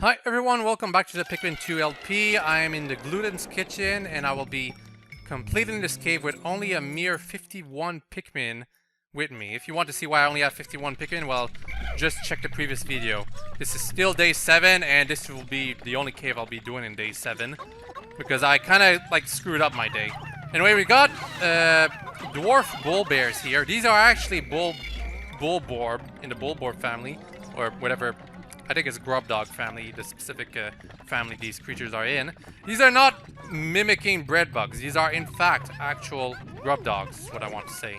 Hi everyone, welcome back to the Pikmin 2 LP. I am in the Glut-ton's kitchen and I will be completing this cave with only a mere 51 Pikmin with me. If you want to see why I only have 51 Pikmin, well, just check the previous video. This is still day 7 and this will be the only cave I'll be doing in day 7 because I kind of like screwed up my day. Anyway, we got dwarf bull bears here. These are actually bullborb in the bullborb family or whatever. I think it's Grubdog family, the specific family these creatures are in. These are not mimicking Breadbugs. These are, in fact, actual Grubdogs, is what I want to say.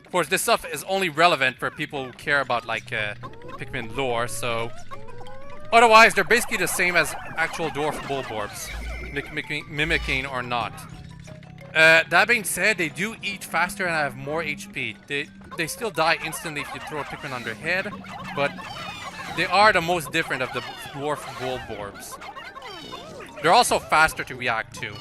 Of course, this stuff is only relevant for people who care about, like, Pikmin lore, so... Otherwise, they're basically the same as actual dwarf bullborbs, mimicking or not. That being said, they do eat faster and have more HP. They still die instantly if you throw a Pikmin on their head, but... they are the most different of the dwarf bullborbs. They're also faster to react to.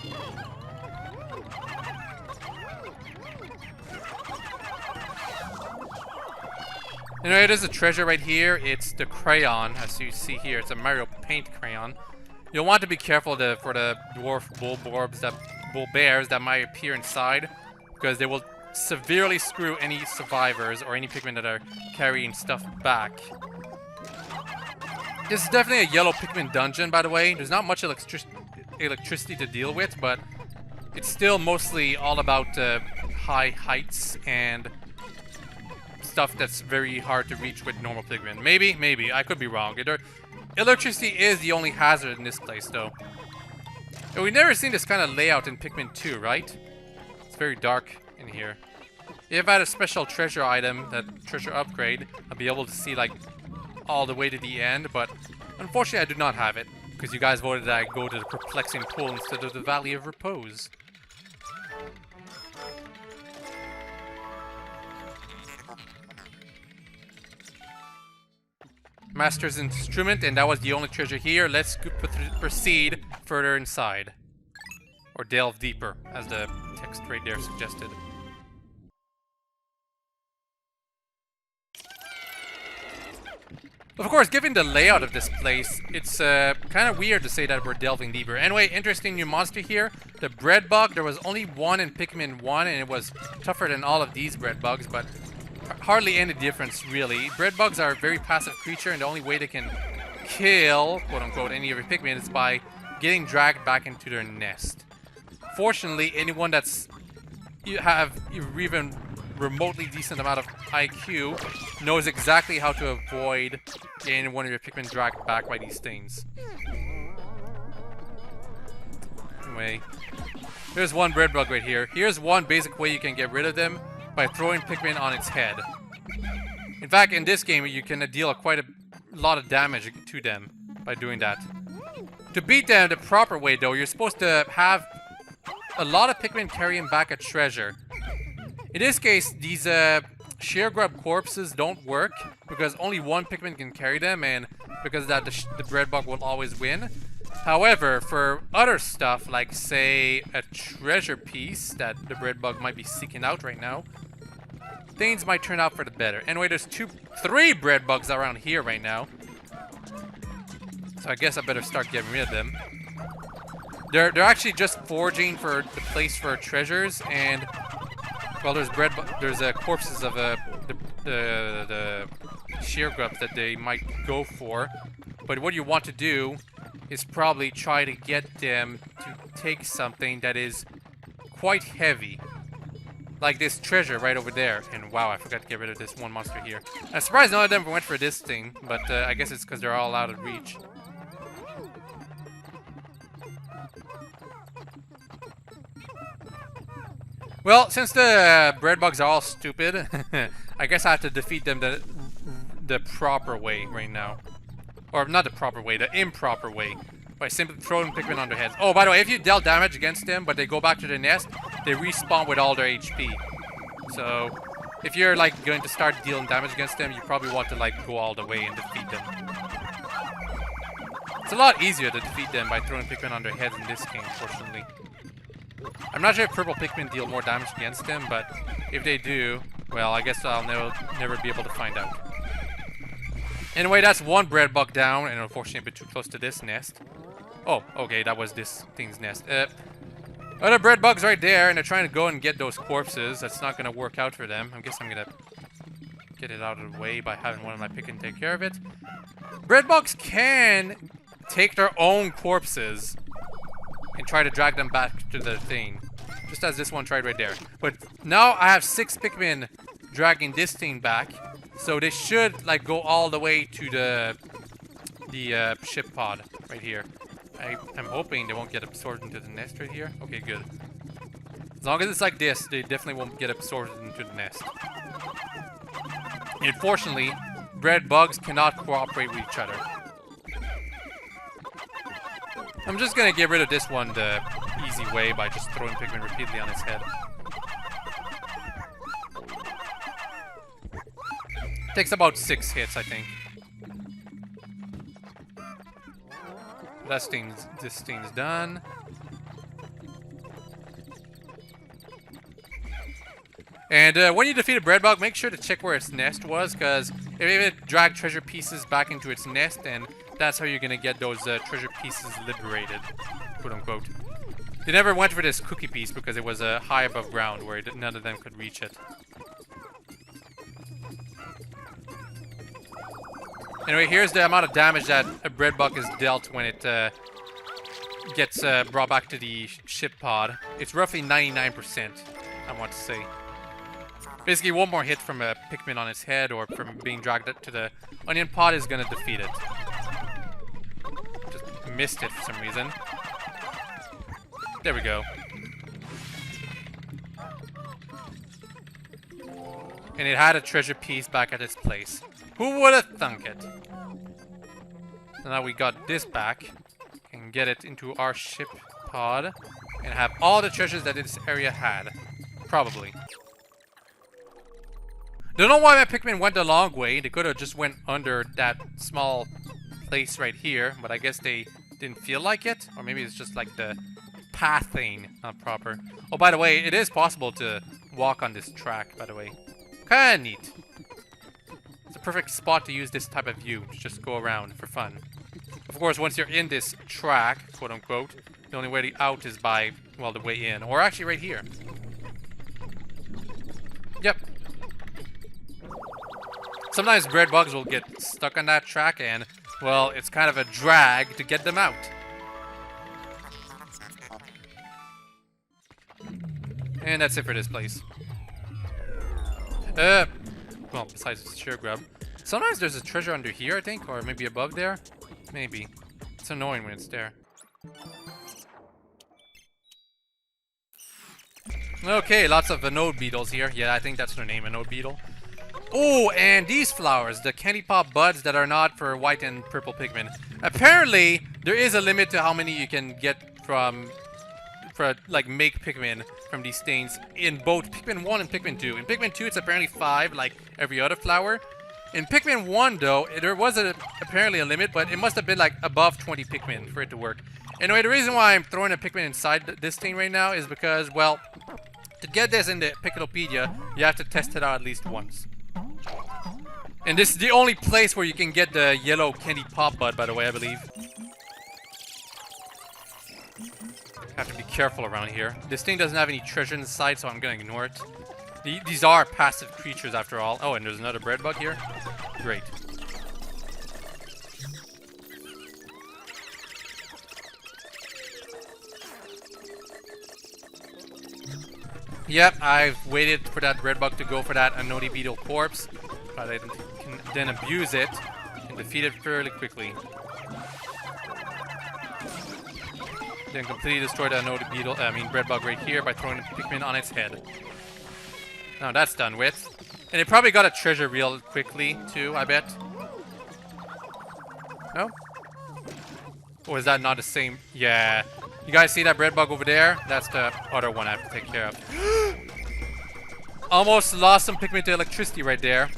Anyway, there's a treasure right here. It's the crayon, as you see here. It's a Mario Paint crayon. You'll want to be careful for the dwarf bull bears that might appear inside, because they will severely screw any survivors or any Pikmin that are carrying stuff back. This is definitely a yellow Pikmin dungeon, by the way. There's not much electricity to deal with, but it's still mostly all about high heights and stuff that's very hard to reach with normal Pikmin. Maybe. I could be wrong. Electricity is the only hazard in this place, though. And we've never seen this kind of layout in Pikmin 2, right? It's very dark in here. If I had a special treasure item, that treasure upgrade, I'd be able to see, like, all the way to the end, but unfortunately I do not have it, because you guys voted that I go to the perplexing pool instead of the Valley of Repose. Master's instrument, and that was the only treasure here. Let's proceed further inside. Or delve deeper, as the text right there suggested. Of course, given the layout of this place, it's kind of weird to say that we're delving deeper. Anyway, interesting new monster here. The Breadbug. There was only one in Pikmin 1, and it was tougher than all of these Breadbugs, but hardly any difference, really. Breadbugs are a very passive creature, and the only way they can kill, quote-unquote, any of your Pikmin is by getting dragged back into their nest. Fortunately, anyone that's even remotely decent amount of IQ knows exactly how to avoid getting one of your Pikmin dragged back by these things. Anyway, there's one Breadbug right here. Here's one basic way you can get rid of them, by throwing Pikmin on its head. In fact, in this game, you can deal quite a lot of damage to them by doing that. To beat them the proper way, though, you're supposed to have a lot of Pikmin carrying back a treasure. In this case, these sheer grub corpses don't work because only one Pikmin can carry them, and because of that, the Breadbug will always win. However, for other stuff, like say a treasure piece that the Breadbug might be seeking out right now, things might turn out for the better. Anyway, there's 3 Breadbugs around here right now, so I guess I better start getting rid of them. They're actually just foraging for the place for treasures, and well, there's corpses of the sheer grubs that they might go for. But what you want to do is probably try to get them to take something that is quite heavy. Like this treasure right over there. And wow, I forgot to get rid of this one monster here. I'm surprised none of them went for this thing, but I guess it's because they're all out of reach. Well, since the Breadbugs are all stupid, I guess I have to defeat them the proper way right now. Or not the proper way, the improper way. By simply throwing Pikmin on their heads. Oh, by the way, if you dealt damage against them, but they go back to their nest, they respawn with all their HP. So, if you're like going to start dealing damage against them, you probably want to like go all the way and defeat them. It's a lot easier to defeat them by throwing Pikmin on their heads in this game, fortunately. I'm not sure if purple Pikmin deal more damage against them, but if they do, well, I guess I'll never be able to find out. Anyway, that's one bread bug down, and unfortunately a bit too close to this nest. Oh, okay, that was this thing's nest. Other bread bugs right there, and they're trying to go and get those corpses. That's not gonna work out for them. I guess I'm gonna get it out of the way by having one of my Pikmin take care of it. Bread bugs can take their own corpses and try to drag them back to the thing. Just as this one tried right there. But now I have 6 Pikmin dragging this thing back. So they should like go all the way to the ship pod right here. I'm hoping they won't get absorbed into the nest right here. Okay, good. As long as it's like this, they definitely won't get absorbed into the nest. Unfortunately, bread bugs cannot cooperate with each other. I'm just gonna get rid of this one the easy way by just throwing Pikmin repeatedly on its head. Takes about 6 hits, I think. This thing's done. And when you defeat a bread bug, make sure to check where its nest was, because if it dragged treasure pieces back into its nest, then that's how you're gonna get those treasure pieces liberated, quote unquote. They never went for this cookie piece because it was high above ground where none of them could reach it. Anyway, here's the amount of damage that a bread bug is dealt when it gets brought back to the ship pod. It's roughly 99%, I want to say. Basically, one more hit from a Pikmin on its head or from being dragged to the onion pod is going to defeat it. Just missed it for some reason. There we go. And it had a treasure piece back at its place. Who would have thunk it? So now we got this back. And get it into our ship pod. And have all the treasures that this area had. Probably. Don't know why my Pikmin went the long way. They could have just went under that small place right here. But I guess they didn't feel like it. Or maybe it's just like the pathing not proper. Oh, by the way, it is possible to walk on this track, by the way. Kinda neat. It's a perfect spot to use this type of view, to just go around for fun. Of course, once you're in this track, quote unquote, the only way out is by, well, the way in. Or actually right here. Yep. Sometimes bread bugs will get stuck on that track and, well, it's kind of a drag to get them out. And that's it for this place. Well, besides the sheer grub. Sometimes there's a treasure under here, I think, or maybe above there. Maybe. It's annoying when it's there. Okay, lots of anode beetles here. Yeah, I think that's their name, anode beetle. Oh, and these flowers, the candy pop buds that are not for white and purple Pikmin. Apparently, there is a limit to how many you can get from, like, make Pikmin from these things in both Pikmin 1 and Pikmin 2. In Pikmin 2, it's apparently 5, like every other flower. In Pikmin 1, though, there was apparently a limit, but it must have been, like, above 20 Pikmin for it to work. Anyway, the reason why I'm throwing a Pikmin inside this thing right now is because, well, to get this in the Piklopedia, you have to test it out at least once. And this is the only place where you can get the yellow candy pop bud, by the way, I believe. Have to be careful around here. This thing doesn't have any treasure inside, so I'm gonna ignore it. These are passive creatures after all. Oh, and there's another bread bug here. Great. Yep, I've waited for that bread bug to go for that anode beetle corpse, but I can then abuse it and defeat it fairly quickly. Then completely destroy the anode beetle, bread bug right here by throwing the Pikmin on its head. Now that's done with. And it probably got a treasure real quickly too, I bet. No? Or is that not the same? Yeah. You guys see that bread bug over there? That's the other one I have to take care of. Almost lost some Pikmin to electricity right there.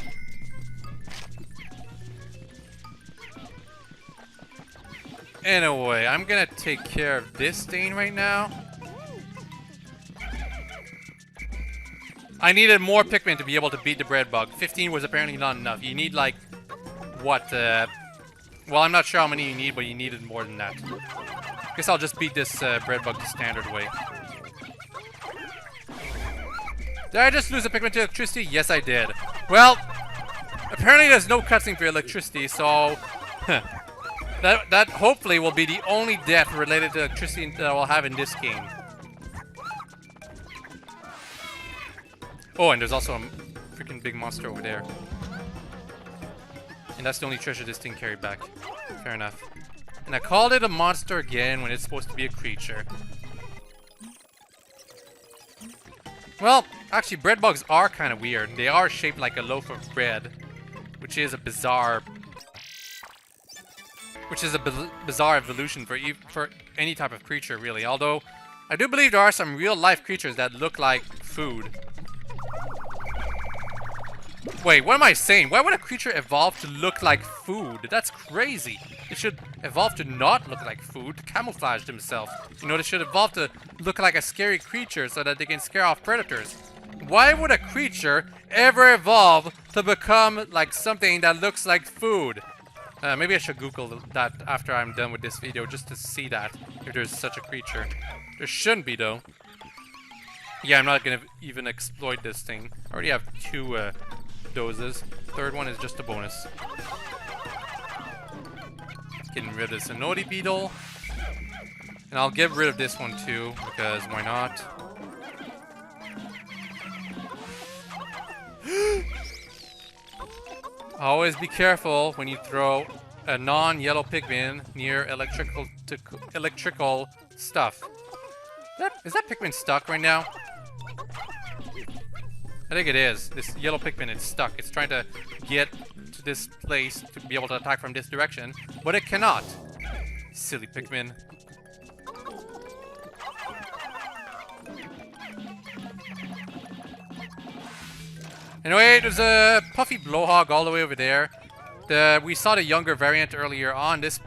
Anyway, I'm gonna take care of this thing right now. I needed more Pikmin to be able to beat the bread bug. 15 was apparently not enough. You need like what, well, I'm not sure how many you need, but you needed more than that. Guess I'll just beat this Breadbug the standard way. Did I just lose a Pikmin to electricity? Yes, I did. Well, apparently there's no cutscene for electricity, so... that hopefully will be the only death related to electricity that I'll have in this game. Oh, and there's also a freaking big monster over there. And that's the only treasure this thing carried back. Fair enough. And I called it a monster again when it's supposed to be a creature. Well, actually, Breadbugs are kind of weird. They are shaped like a loaf of bread, which is a bizarre... bizarre evolution for any type of creature, really. Although, I do believe there are some real-life creatures that look like food. Wait, what am I saying? Why would a creature evolve to look like food? That's crazy. It should evolve to not look like food, to camouflage themselves. You know, they should evolve to look like a scary creature so that they can scare off predators. Why would a creature ever evolve to become like something that looks like food? Maybe I should Google that after I'm done with this video just to see that, if there's such a creature. There shouldn't be, though. Yeah, I'm not gonna even exploit this thing. I already have 2 doses. Third one is just a bonus. Getting rid of this Anodi Beetle. And I'll get rid of this one too, because why not? Always be careful when you throw a non-yellow Pikmin near electrical stuff. Is that Pikmin stuck right now? I think it is. This yellow Pikmin is stuck. It's trying to get to this place to be able to attack from this direction, but it cannot. Silly Pikmin. Anyway, there's a puffy blowhog all the way over there. We saw the younger variant earlier on. This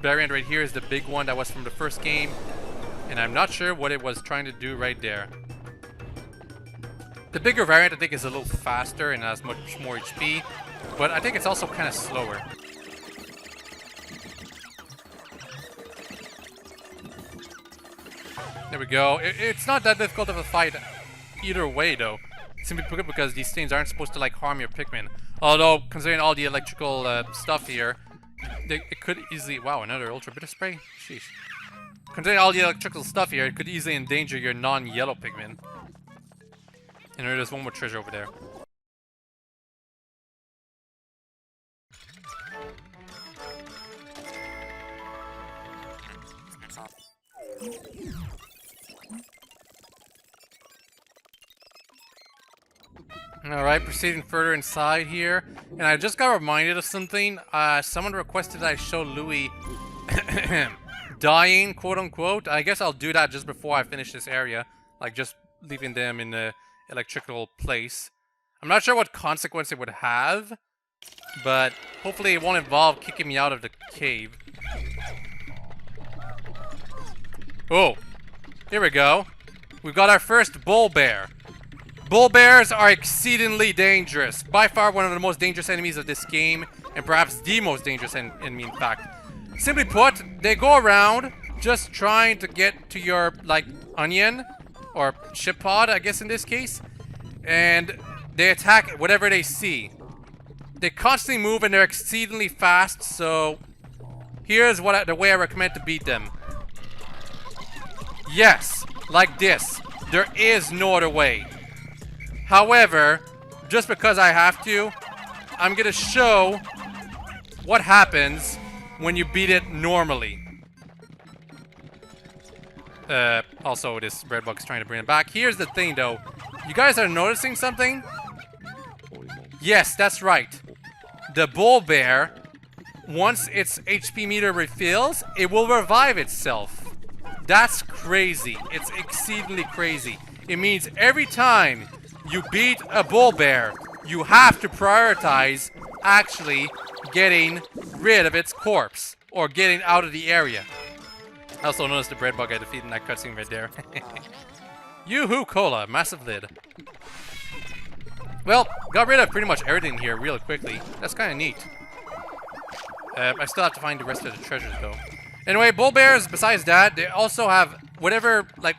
variant right here is the big one that was from the first game. And I'm not sure what it was trying to do right there. The bigger variant, I think, is a little faster and has much more HP. But I think it's also kind of slower. There we go. It's not that difficult of a fight either way, though. Simply put, because these things aren't supposed to, like, harm your Pikmin. Although, considering all the electrical stuff here, it could easily... Wow, another Ultra Bitter Spray? Sheesh. Considering all the electrical stuff here, it could easily endanger your non-yellow Pikmin. And there's one more treasure over there. Alright, proceeding further inside here. And I just got reminded of something. Someone requested that I show Louis dying, quote unquote. I guess I'll do that just before I finish this area. Like, just leaving them in the electrical place. I'm not sure what consequence it would have, but hopefully it won't involve kicking me out of the cave. Oh, here we go. We've got our first bull bear. Bull bears are exceedingly dangerous. By far one of the most dangerous enemies of this game, and perhaps the most dangerous enemy, in fact. Simply put, they go around just trying to get to your, like, onion, or chip pod, I guess in this case, and they attack whatever they see. They constantly move and they're exceedingly fast, so here's the way I recommend to beat them. Yes, like this. There is no other way. However, just because I have to, I'm gonna show what happens when you beat it normally. Also, this Breadbug's trying to bring it back. Here's the thing, though. You guys are noticing something? Yes, that's right. The bull bear, once its HP meter refills, it will revive itself. That's crazy. It's exceedingly crazy. It means every time you beat a bull bear, you have to prioritize actually getting rid of its corpse or getting out of the area. I also noticed the Breadbug I defeated in that cutscene right there. Yoo-hoo cola, massive lid. Well, got rid of pretty much everything here really quickly. That's kind of neat. I still have to find the rest of the treasures, though. Anyway, bull bears, besides that, they also have whatever, like,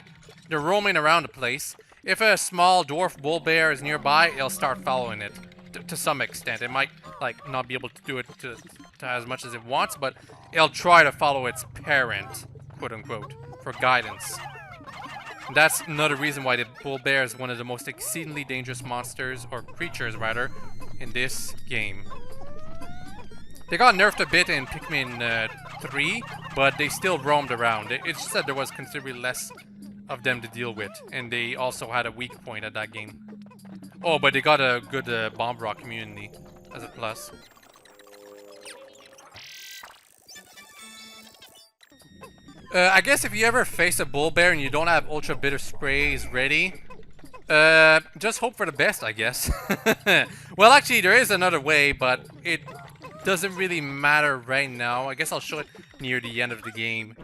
they're roaming around the place. If a small dwarf bull bear is nearby, it'll start following it to some extent. It might, like, not be able to do it to as much as it wants, but it'll try to follow its parent, quote-unquote, for guidance. And that's another reason why the bull bear is one of the most exceedingly dangerous monsters, or creatures, rather, in this game. They got nerfed a bit in Pikmin 3, but they still roamed around. It's just that there was considerably less of them to deal with, and they also had a weak point at that game. Oh, but they got a good bomb rock community as a plus. I guess if you ever face a bull bear and you don't have ultra bitter sprays ready, just hope for the best, I guess. Well, actually, there is another way, but it doesn't really matter right now. I guess I'll show it near the end of the game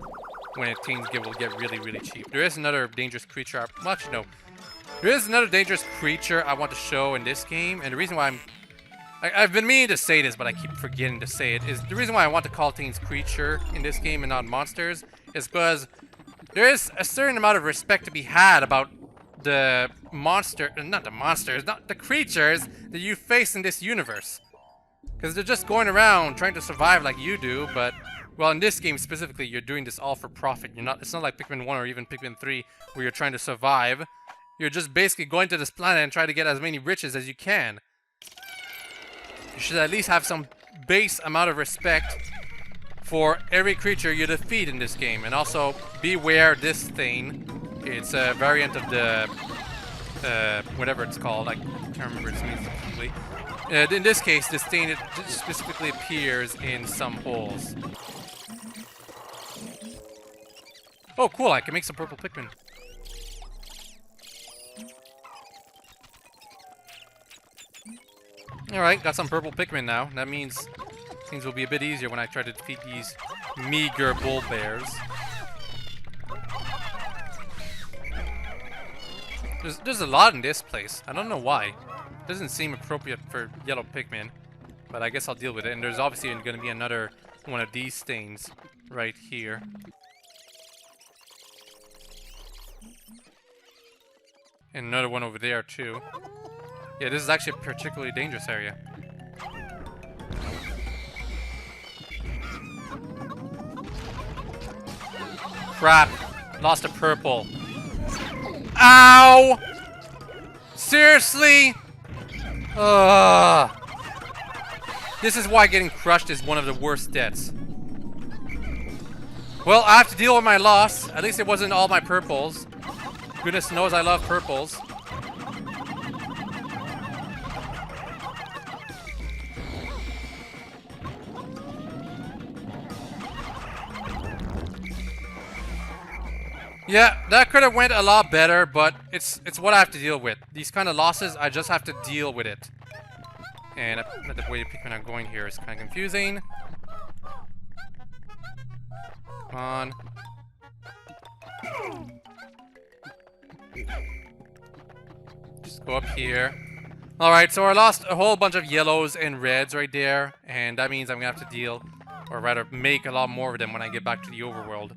when things will get really, really cheap. There is another dangerous creature. Well, actually, no. There is another dangerous creature I want to show in this game, and the reason why I've been meaning to say this, but I keep forgetting to say it, is the reason why I want to call things creature in this game and not monsters is because there is a certain amount of respect to be had about the not the creatures that you face in this universe. Because they're just going around trying to survive like you do, but, well, in this game specifically, you're doing this all for profit. It's not like Pikmin 1 or even Pikmin 3 where you're trying to survive. You're just basically going to this planet and trying to get as many riches as you can. You should at least have some base amount of respect for every creature you defeat in this game. And also, beware this thing. It's a variant of the, whatever it's called. I can't remember its name specifically. In this case, this thing it specifically appears in some holes. Oh, cool! I can make some purple Pikmin. Alright, got some purple Pikmin now. That means things will be a bit easier when I try to defeat these meager bull bears. There's a lot in this place. I don't know why. Doesn't seem appropriate for yellow Pikmin, but I guess I'll deal with it. And there's obviously going to be another one of these things right here. And another one over there too. Yeah, this is actually a particularly dangerous area. Crap! Lost a purple. Ow! Seriously? Ugh. This is why getting crushed is one of the worst deaths. Well, I have to deal with my loss. At least it wasn't all my purples. Goodness knows I love purples. Yeah, that could have went a lot better, but it's what I have to deal with. These kind of losses, I just have to deal with it. And the way the Pikmin are going here is kind of confusing. Come on. Just go up here. Alright, so I lost a whole bunch of yellows and reds right there. And that means I'm going to have to deal, or rather make a lot more of them when I get back to the overworld.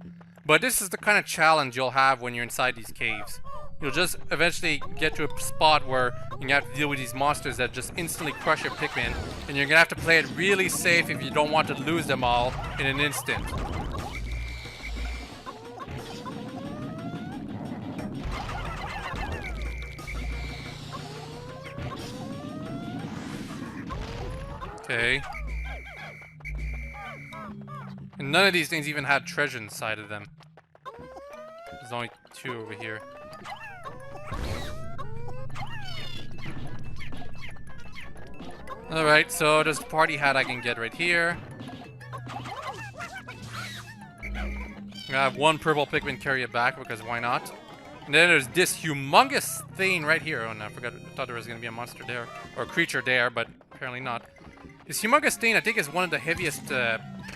But this is the kind of challenge you'll have when you're inside these caves. You'll just eventually get to a spot where you're going to have to deal with these monsters that just instantly crush your Pikmin. And you're going to have to play it really safe if you don't want to lose them all in an instant. Okay. And none of these things even had treasure inside of them. There's only two over here. Alright, so there's a party hat I can get right here. I have one purple Pikmin carry it back because why not? And then there's this humongous thing right here. Oh no, I thought there was going to be a monster there. Or a creature there, but apparently not. This humongous thing I think is one of the heaviest,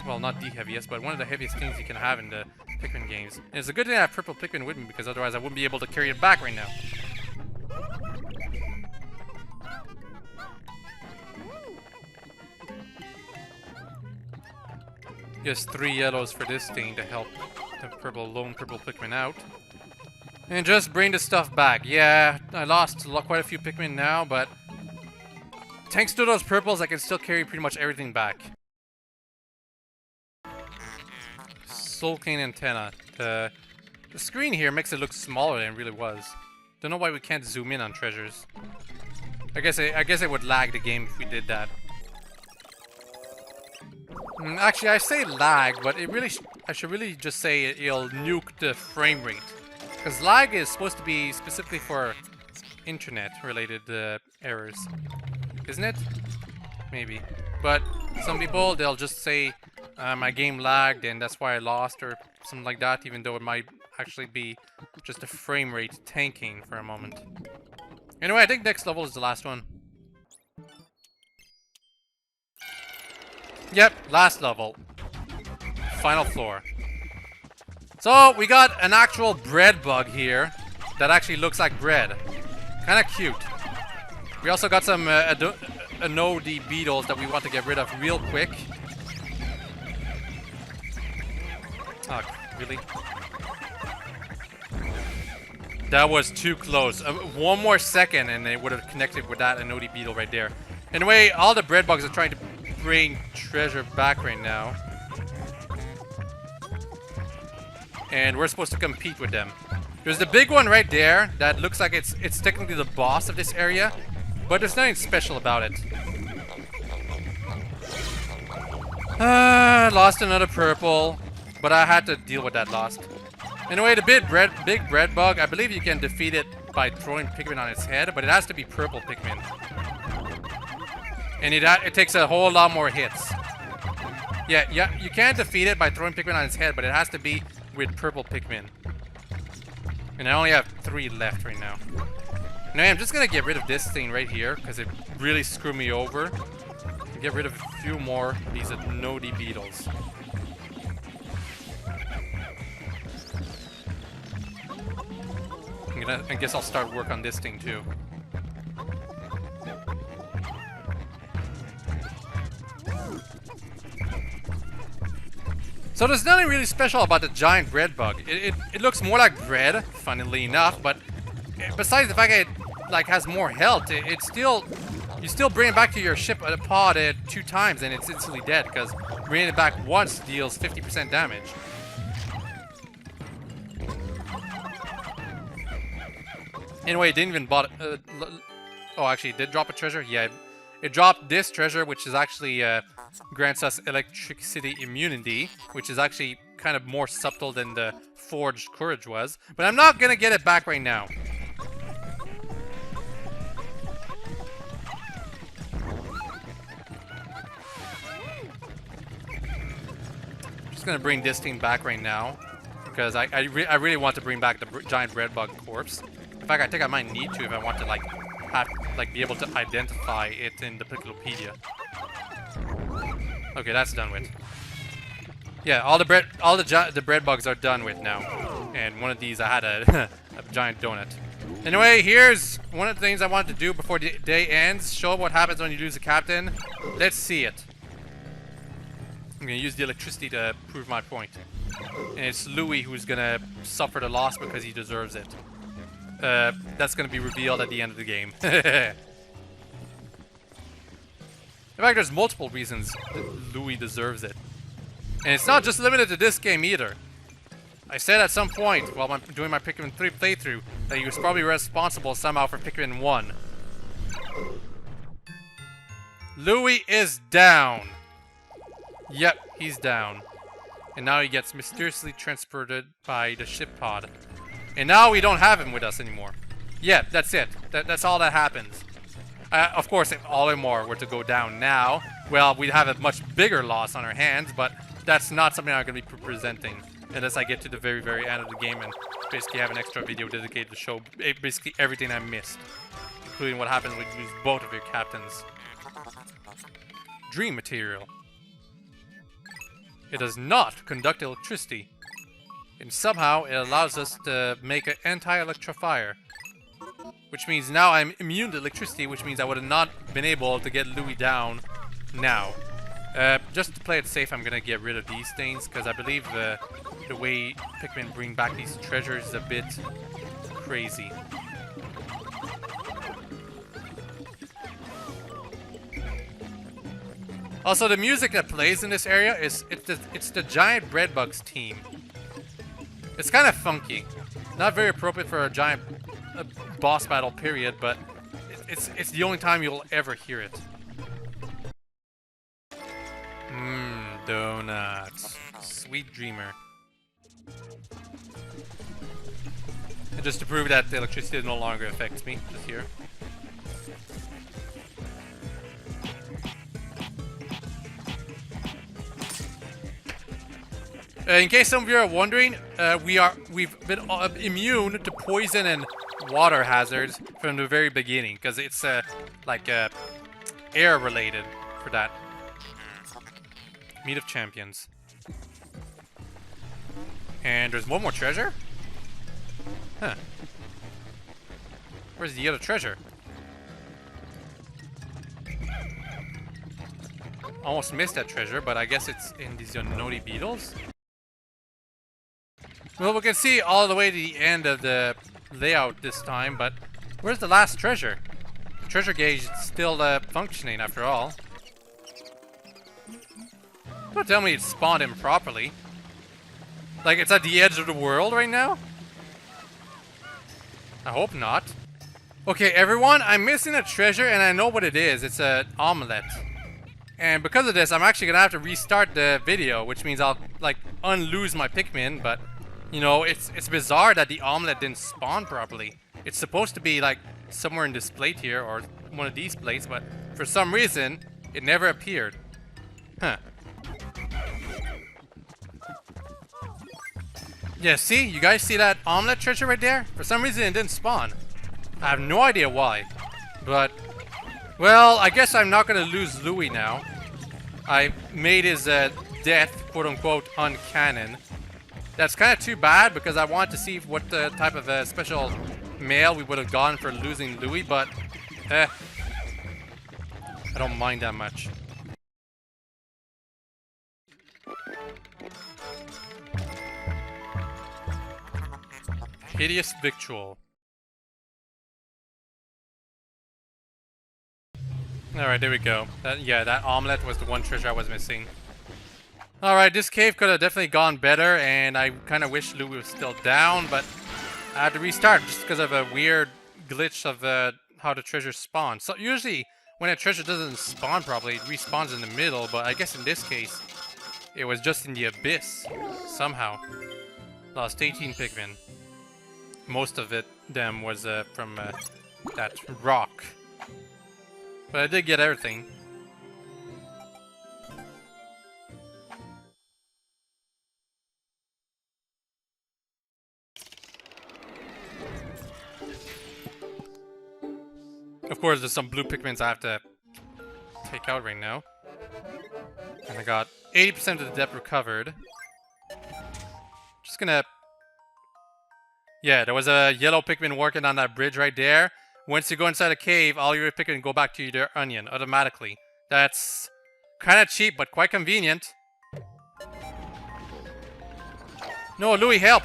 well not the heaviest, but one of the heaviest things you can have in the Pikmin games. And it's a good thing I have purple Pikmin with me because otherwise I wouldn't be able to carry it back right now. Just 3 yellows for this thing to help the lone purple Pikmin out. And just bring the stuff back. Yeah, I lost quite a few Pikmin now, but thanks to those purples, I can still carry pretty much everything back. Soul Cane antenna. The screen here makes it look smaller than it really was. Don't know why we can't zoom in on treasures. I guess it would lag the game if we did that. Actually, I say lag, but I should really just say it'll nuke the frame rate. Because lag is supposed to be specifically for internet-related errors. Isn't it? Maybe. But some people, they'll just say, my game lagged and that's why I lost, or something like that, even though it might actually be just a frame rate tanking for a moment. Anyway, I think next level is the last one. Yep, last level. Final floor. So, we got an actual bread bug here that actually looks like bread. Kinda cute. We also got some Anode beetles that we want to get rid of real quick. Oh, really? That was too close. One more second and they would have connected with that Anode beetle right there. Anyway, all the bread bugs are trying to bring treasure back right now. And we're supposed to compete with them. There's the big one right there that looks like it's technically the boss of this area, but there's nothing special about it. Lost another purple, but I had to deal with that loss. Anyway, the big bread bug, I believe you can defeat it by throwing Pikmin on its head, but it has to be purple Pikmin. And it takes a whole lot more hits. Yeah, you can't defeat it by throwing Pikmin on its head, but it has to be with purple Pikmin. And I only have 3 left right now. Anyway, I'm just gonna get rid of this thing right here, because it really screwed me over. Get rid of a few more of these Anode beetles. I guess I'll start work on this thing too. So there's nothing really special about the giant bread bug. It looks more like bread, funnily enough, but besides the fact that it like has more health, you still bring it back to your ship at a pod 2 times and it's instantly dead, because bringing it back once deals 50% damage. Anyway, it didn't even bought. Oh, actually, it did drop a treasure. Yeah, it dropped this treasure, which is actually grants us electricity immunity, which is actually kind of more subtle than the forged courage was. But I'm not gonna get it back right now. Just gonna bring this thing back right now because I really want to bring back the giant bread bug corpse. In fact, I think I might need to if I want to be able to identify it in the Wikipedia. Okay, that's done with. Yeah, all the bread bugs are done with now. And one of these I had a giant donut. Anyway, here's one of the things I wanted to do before the day ends. Show what happens when you lose a captain. Let's see it. I'm gonna use the electricity to prove my point. And it's Louis who's gonna suffer the loss because he deserves it. That's gonna be revealed at the end of the game. In fact, there's multiple reasons that Louis deserves it. And it's not just limited to this game either. I said at some point while I'm doing my Pikmin 3 playthrough that he was probably responsible somehow for Pikmin 1. Louis is down. Yep, he's down. And now he gets mysteriously transported by the ship pod. And now we don't have him with us anymore. Yeah, that's it. That's all that happens. Of course, if all or more were to go down now, well, we'd have a much bigger loss on our hands, but that's not something I'm going to be presenting unless I get to the very, very end of the game and basically have an extra video dedicated to show basically everything I missed, including what happens when you lose both of your captains. Dream material. It does not conduct electricity. And somehow it allows us to make an anti-electrifier. Which means now I'm immune to electricity, which means I would have not been able to get Louis down now. Just to play it safe, I'm gonna get rid of these things, because I believe the way Pikmin bring back these treasures is a bit crazy. Also, the music that plays in this area it's the giant Breadbugs team. It's kind of funky, not very appropriate for a giant boss battle period, but it's the only time you'll ever hear it. Donuts, sweet dreamer. And just to prove that the electricity no longer affects me, just here. In case some of you are wondering, we've been immune to poison and water hazards from the very beginning, because it's like air related for that. Meat of Champions. And there's one more treasure? Huh. Where's the other treasure? Almost missed that treasure, but I guess it's in these naughty beetles. Well, we can see all the way to the end of the layout this time, but where's the last treasure? The treasure gauge is still functioning after all. Don't tell me it spawned improperly. Like it's at the edge of the world right now? I hope not. Okay, everyone, I'm missing a treasure and I know what it is. It's an omelette. And because of this, I'm actually gonna have to restart the video, which means I'll like unlose my Pikmin, but you know, it's bizarre that the omelette didn't spawn properly. It's supposed to be like somewhere in this plate here or one of these plates, but for some reason it never appeared. Huh. Yeah, see? You guys see that omelette treasure right there? For some reason it didn't spawn. I have no idea why. But, well, I guess I'm not gonna lose Louis now. I made his death, quote-unquote, uncanon. That's kind of too bad because I wanted to see what type of special mail we would have gotten for losing Louis, but, I don't mind that much. Hideous victual. Alright, there we go. That omelette was the one treasure I was missing. Alright, this cave could have definitely gone better, and I kind of wish Louis was still down, but I had to restart just because of a weird glitch of how the treasure spawns. So usually, when a treasure doesn't spawn properly, it respawns in the middle, but I guess in this case, it was just in the abyss, somehow. Lost 18 Pikmin. Most of them was from that rock. But I did get everything. Of course, there's some blue Pikmins I have to take out right now. And I got 80% of the depth recovered. Just gonna... Yeah, there was a yellow Pikmin working on that bridge right there. Once you go inside a cave, all your Pikmin go back to their onion automatically. That's kind of cheap, but quite convenient. No, Louis, help!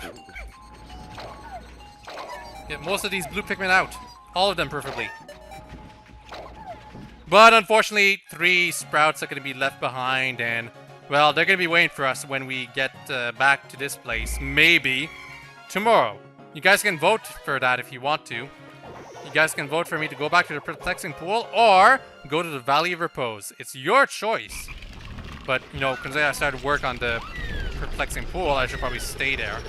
Get most of these blue Pikmin out. All of them, perfectly. But unfortunately, 3 sprouts are going to be left behind, and, well, they're going to be waiting for us when we get back to this place. Maybe tomorrow. You guys can vote for that if you want to. You guys can vote for me to go back to the perplexing pool or go to the Valley of Repose. It's your choice. But, you know, considering I started work on the perplexing pool, I should probably stay there.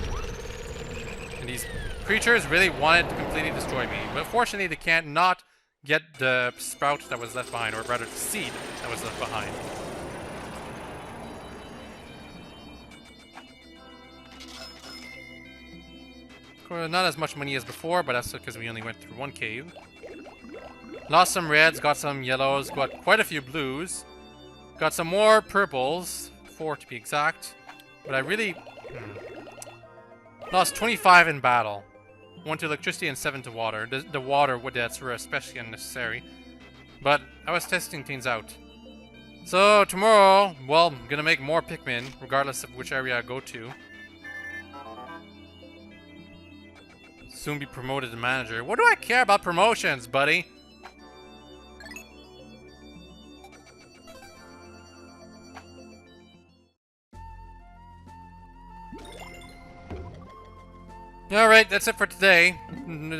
And these creatures really wanted to completely destroy me. But fortunately, they can't not get the sprout that was left behind, or rather the seed that was left behind. Not as much money as before, but that's because we only went through one cave. Lost some reds, got some yellows, got quite a few blues. Got some more purples, 4 to be exact. But I really... Lost 25 in battle. 1 to electricity and 7 to water. The water, that's especially unnecessary. But I was testing things out. So tomorrow, well, I'm gonna make more Pikmin, regardless of which area I go to. Soon be promoted to manager. What do I care about promotions, buddy? Alright, that's it for today.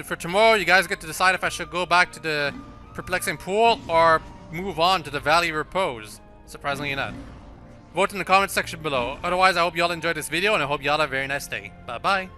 For tomorrow, you guys get to decide if I should go back to the perplexing pool or move on to the Valley of Repose. Surprisingly enough. Vote in the comments section below. Otherwise, I hope y'all enjoyed this video and I hope y'all have a very nice day. Bye-bye.